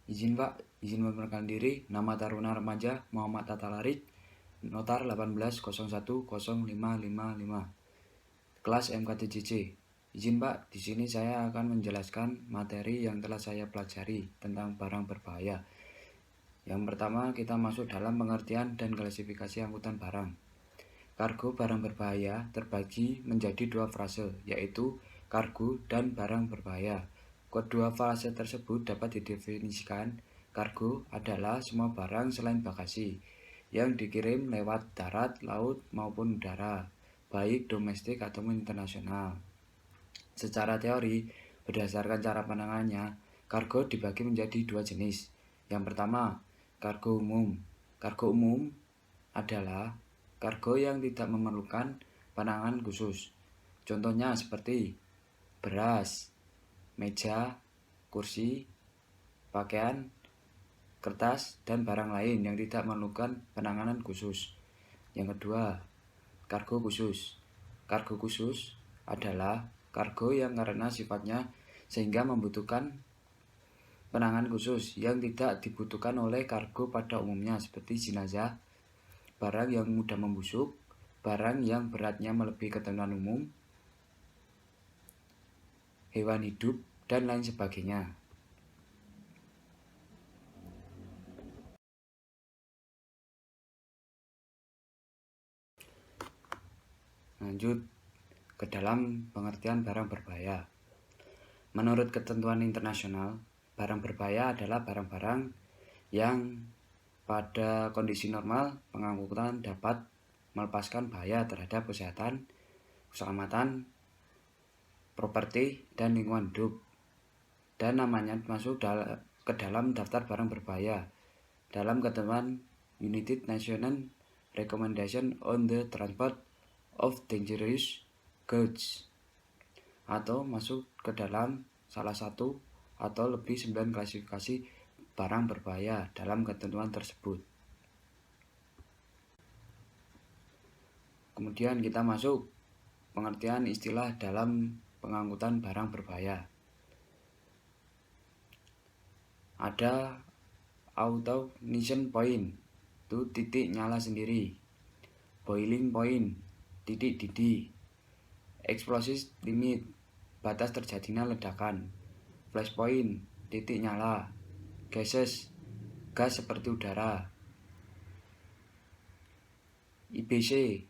Izin Pak, izin memperkenalkan diri, nama Taruna Remaja Muhammad Tatalarik, Notar 18010555, kelas MKTJC. Izin Pak, di sini saya akan menjelaskan materi yang telah saya pelajari tentang barang berbahaya. Yang pertama, kita masuk dalam pengertian dan klasifikasi angkutan barang. Kargo barang berbahaya terbagi menjadi dua frase, yaitu kargo dan barang berbahaya. Kedua frase tersebut dapat didefinisikan. Kargo adalah semua barang selain bagasi yang dikirim lewat darat, laut, maupun udara, baik domestik ataupun internasional. Secara teori, berdasarkan cara pandangannya, kargo dibagi menjadi dua jenis. Yang pertama, kargo umum. Kargo umum adalah kargo yang tidak memerlukan penanganan khusus. Contohnya seperti beras, meja, kursi, pakaian, kertas, dan barang lain yang tidak memerlukan penanganan khusus. Yang kedua, kargo khusus. Kargo khusus adalah kargo yang karena sifatnya sehingga membutuhkan penanganan khusus yang tidak dibutuhkan oleh kargo pada umumnya, seperti jenazah, barang yang mudah membusuk, barang yang beratnya melebihi ketentuan umum, hewan hidup, dan lain sebagainya. Lanjut ke dalam pengertian barang berbahaya. Menurut ketentuan internasional, barang berbahaya adalah barang-barang yang pada kondisi normal pengangkutan dapat melepaskan bahaya terhadap kesehatan, keselamatan, properti, dan lingkungan hidup, dan namanya masuk ke dalam daftar barang berbahaya dalam ketentuan United Nations Recommendation on the Transport of Dangerous Goods, atau masuk ke dalam salah satu atau lebih 9 klasifikasi barang berbahaya dalam ketentuan tersebut. Kemudian kita masuk pengertian istilah dalam pengangkutan barang berbahaya. Ada ignition point, itu titik nyala sendiri. Boiling point, titik didih. Explosive limit, batas terjadinya ledakan. Flash point, titik nyala. Gases, gas seperti udara. IBC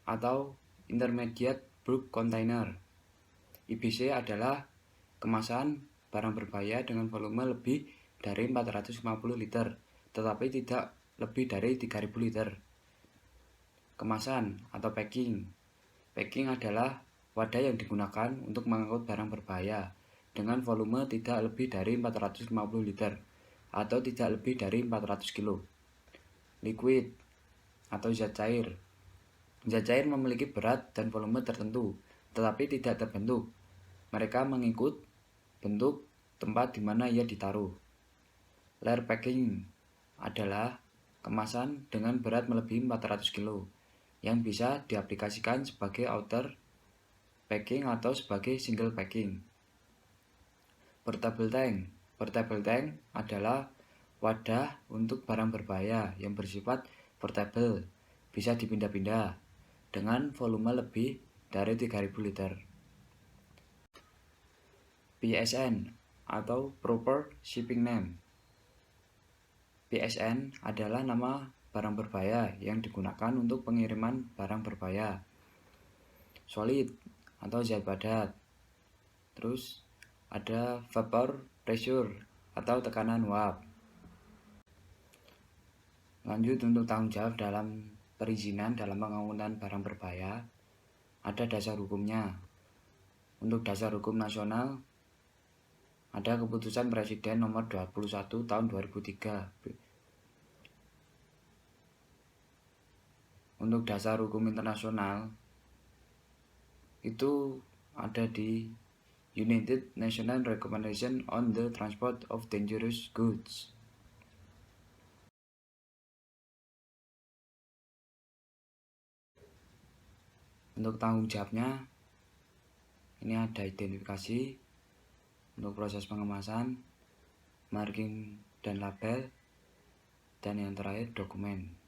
atau Intermediate Bulk Container. IBC adalah kemasan barang berbahaya dengan volume lebih dari 450 liter, tetapi tidak lebih dari 3000 liter. Kemasan atau packing. Packing adalah wadah yang digunakan untuk mengangkut barang berbahaya dengan volume tidak lebih dari 450 liter atau tidak lebih dari 400 kilo. Liquid atau zat cair. Zat cair memiliki berat dan volume tertentu, tetapi tidak terbentuk. Mereka mengikut bentuk tempat di mana ia ditaruh. Layer packing adalah kemasan dengan berat melebihi 400 kilo yang bisa diaplikasikan sebagai outer packing atau sebagai single packing. Portable tank. Portable tank adalah wadah untuk barang berbahaya yang bersifat portable, bisa dipindah-pindah dengan volume lebih dari 3000 liter. PSN atau Proper Shipping Name. PSN adalah nama barang berbahaya yang digunakan untuk pengiriman barang berbahaya. Solid atau zat padat. Terus ada vapor pressure atau tekanan uap. Lanjut untuk tanggung jawab dalam perizinan dalam pengangkutan barang berbahaya. Ada dasar hukumnya. Untuk dasar hukum nasional ada Keputusan Presiden nomor 21 tahun 2003. Untuk dasar hukum internasional itu ada di United Nations Recommendation on the Transport of Dangerous Goods. Untuk tanggung jawabnya, ini ada identifikasi untuk proses pengemasan, marking dan label, dan yang terakhir dokumen.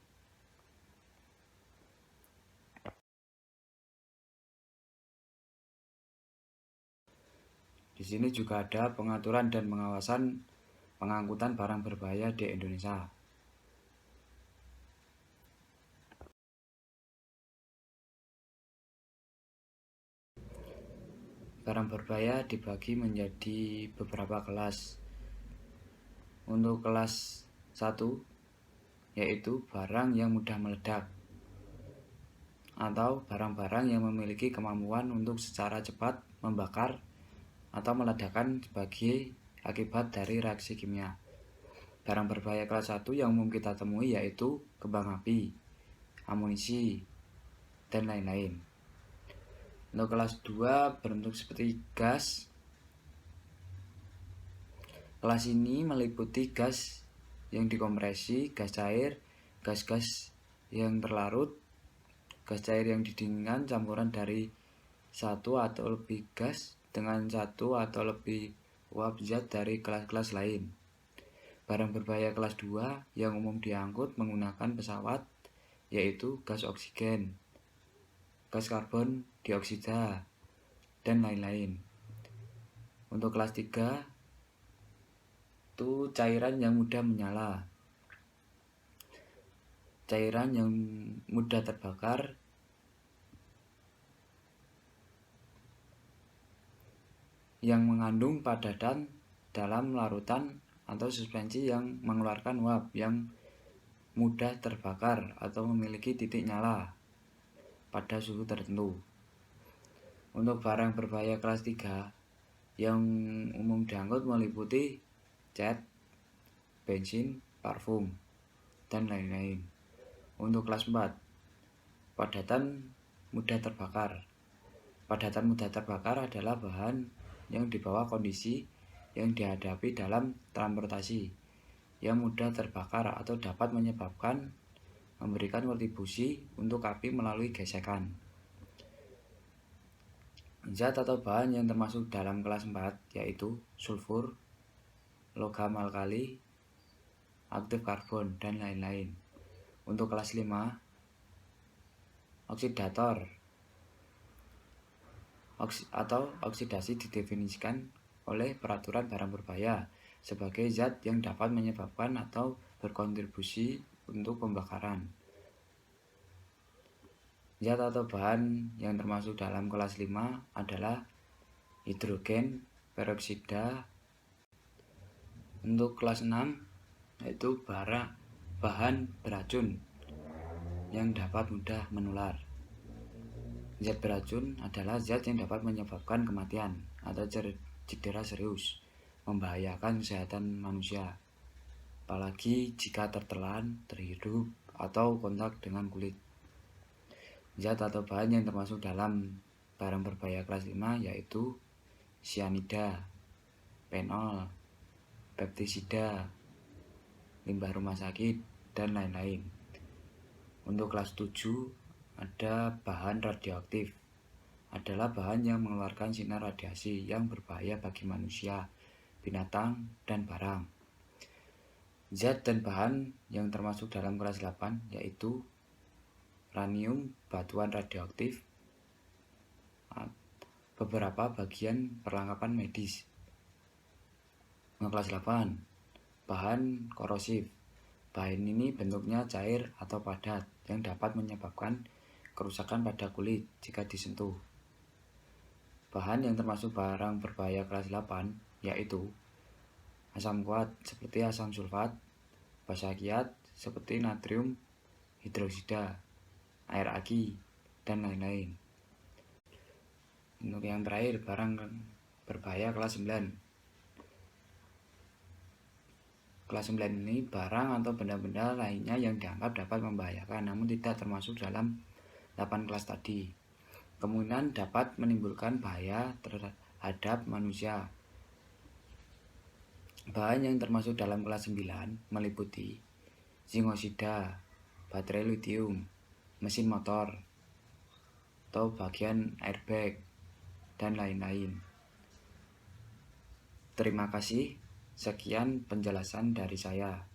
Di sini juga ada pengaturan dan pengawasan pengangkutan barang berbahaya di Indonesia. Barang berbahaya dibagi menjadi beberapa kelas. Untuk kelas 1 yaitu barang yang mudah meledak atau barang-barang yang memiliki kemampuan untuk secara cepat membakar atau meledakkan sebagai akibat dari reaksi kimia. Barang berbahaya kelas 1 yang umum kita temui yaitu kembang api, amunisi, dan lain-lain. Untuk kelas 2 berbentuk seperti gas. Kelas ini meliputi gas yang dikompresi, gas cair, gas-gas yang terlarut, gas cair yang didinginkan, campuran dari satu atau lebih gas dengan satu atau lebih uap zat dari kelas-kelas lain. Barang berbahaya kelas 2 yang umum diangkut menggunakan pesawat yaitu gas oksigen, gas karbon dioksida, dan lain-lain. Untuk kelas 3 itu cairan yang mudah menyala, cairan yang mudah terbakar, yang mengandung padatan dalam larutan atau suspensi yang mengeluarkan uap yang mudah terbakar atau memiliki titik nyala pada suhu tertentu. Untuk barang berbahaya kelas 3 yang umum diangkut meliputi cat, bensin, parfum, dan lain-lain. Untuk kelas 4, padatan mudah terbakar. Padatan mudah terbakar adalah bahan yang dibawa kondisi yang dihadapi dalam transportasi yang mudah terbakar atau dapat menyebabkan memberikan kontribusi untuk api melalui gesekan. Zat atau bahan yang termasuk dalam kelas 4 yaitu sulfur, logam alkali, aktif karbon, dan lain-lain. Untuk kelas 5, oksidator atau oksidasi didefinisikan oleh peraturan barang berbahaya sebagai zat yang dapat menyebabkan atau berkontribusi untuk pembakaran. Zat atau bahan yang termasuk dalam kelas 5 adalah hidrogen peroksida. Untuk kelas 6 yaitu bahan beracun yang dapat mudah menular. Zat beracun adalah zat yang dapat menyebabkan kematian atau cedera serius, membahayakan kesehatan manusia, apalagi jika tertelan, terhirup, atau kontak dengan kulit. Zat atau bahan yang termasuk dalam barang berbahaya kelas 5 yaitu cyanida, fenol, pestisida, limbah rumah sakit, dan lain-lain. Untuk kelas 7 ada bahan radioaktif. Adalah bahan yang mengeluarkan sinar radiasi yang berbahaya bagi manusia, binatang, dan barang. Zat dan bahan yang termasuk dalam kelas 8 yaitu uranium, batuan radioaktif, beberapa bagian perlengkapan medis. Kelas 8, bahan korosif. Bahan ini bentuknya cair atau padat yang dapat menyebabkan kerusakan pada kulit jika disentuh. Bahan yang termasuk barang berbahaya kelas 8 yaitu asam kuat seperti asam sulfat, basa kiat seperti natrium hidroksida, air aki, dan lain-lain. Untuk yang terakhir, barang berbahaya kelas 9. Kelas 9 ini barang atau benda-benda lainnya yang dianggap dapat membahayakan namun tidak termasuk dalam 8 kelas tadi. Kemungkinan dapat menimbulkan bahaya terhadap manusia. Bahan yang termasuk dalam kelas 9 meliputi zinc-oksida, baterai litium, mesin motor, atau bagian airbag, dan lain-lain. Terima kasih. Sekian penjelasan dari saya.